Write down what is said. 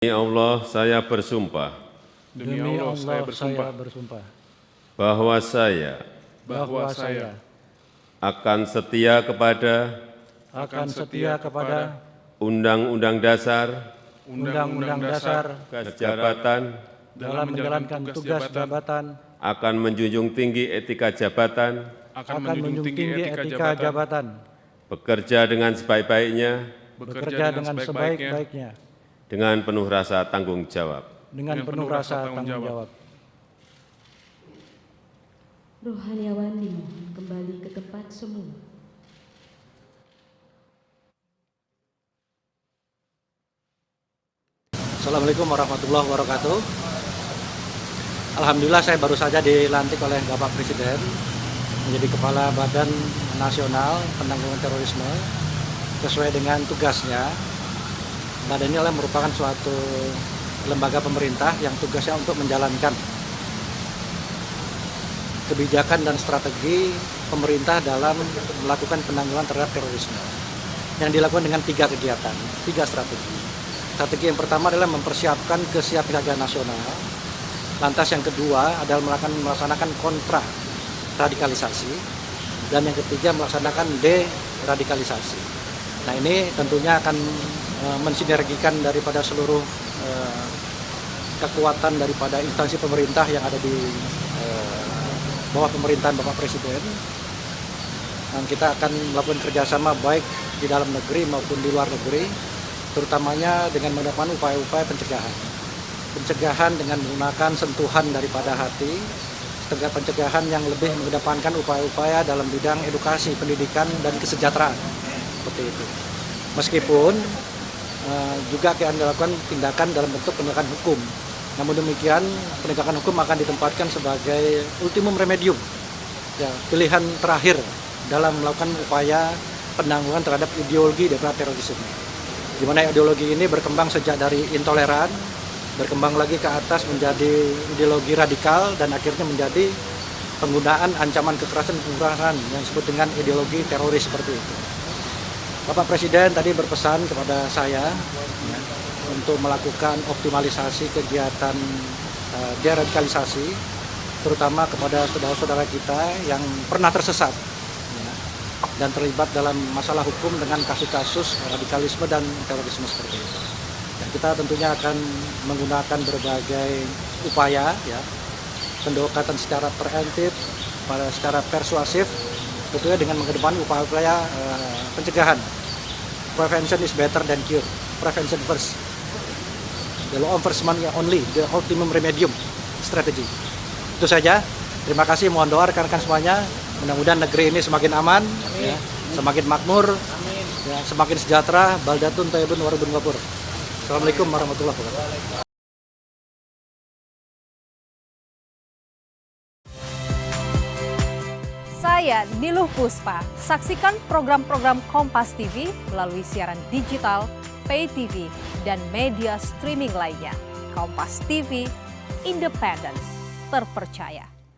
Demi Allah, saya bersumpah Demi Allah, saya bersumpah bahwa saya akan setia kepada Undang-Undang Dasar Jabatan, dalam menjalankan tugas jabatan, akan menjunjung tinggi etika jabatan, bekerja dengan sebaik-baiknya, dengan penuh rasa tanggung jawab. Rohaniawan dimohon kembali ke tempat semula. Assalamualaikum warahmatullahi wabarakatuh. Alhamdulillah saya baru saja dilantik oleh Bapak Presiden menjadi Kepala Badan Nasional Penanggulangan Terorisme sesuai dengan tugasnya. Badan ini merupakan suatu lembaga pemerintah yang tugasnya untuk menjalankan kebijakan dan strategi pemerintah dalam melakukan penanggulangan terhadap terorisme yang dilakukan dengan 3 kegiatan, 3 strategi. Strategi yang pertama adalah mempersiapkan kesiapsiagaan nasional. Lantas yang kedua adalah melaksanakan kontra radikalisasi, dan yang ketiga melaksanakan deradikalisasi. Nah, ini tentunya akan mensinergikan daripada seluruh kekuatan daripada instansi pemerintah yang ada di bawah pemerintahan Bapak Presiden. Dan kita akan melakukan kerjasama baik di dalam negeri maupun di luar negeri, terutamanya dengan mengedepankan upaya-upaya pencegahan dengan menggunakan sentuhan daripada hati, pencegahan yang lebih mengedepankan upaya-upaya dalam bidang edukasi, pendidikan, dan kesejahteraan, seperti itu. Meskipun juga akan dilakukan tindakan dalam bentuk penegakan hukum. Namun demikian, penegakan hukum akan ditempatkan sebagai ultimum remedium, ya, pilihan terakhir dalam melakukan upaya penanggulangan terhadap ideologi daripada terorisme. Di mana ideologi ini berkembang sejak dari intoleran, berkembang lagi ke atas menjadi ideologi radikal, dan akhirnya menjadi penggunaan ancaman kekerasan yang disebut dengan ideologi teroris seperti itu. Bapak Presiden tadi berpesan kepada saya ya, untuk melakukan optimalisasi kegiatan deradikalisasi, terutama kepada saudara-saudara kita yang pernah tersesat ya, dan terlibat dalam masalah hukum dengan kasus-kasus radikalisme dan terorisme seperti itu. Ya, kita tentunya akan menggunakan berbagai upaya, ya, pendekatan secara preventif, secara persuasif, tentunya dengan mengedepankan upaya-upaya pencegahan. Prevention is better than cure. Prevention first. The law enforcement only, the ultimum remedium strategy. Itu saja. Terima kasih. Mohon doa rekan-rekan semuanya. Mudah-mudahan negeri ini semakin aman, ya, semakin makmur, ya, semakin sejahtera. Baldatun thayyibun wa rabbun ghafur. Assalamualaikum warahmatullahi wabarakatuh. Saya Niluh Puspa. Saksikan program-program Kompas TV melalui siaran digital, pay TV, dan media streaming lainnya. Kompas TV, independen, terpercaya.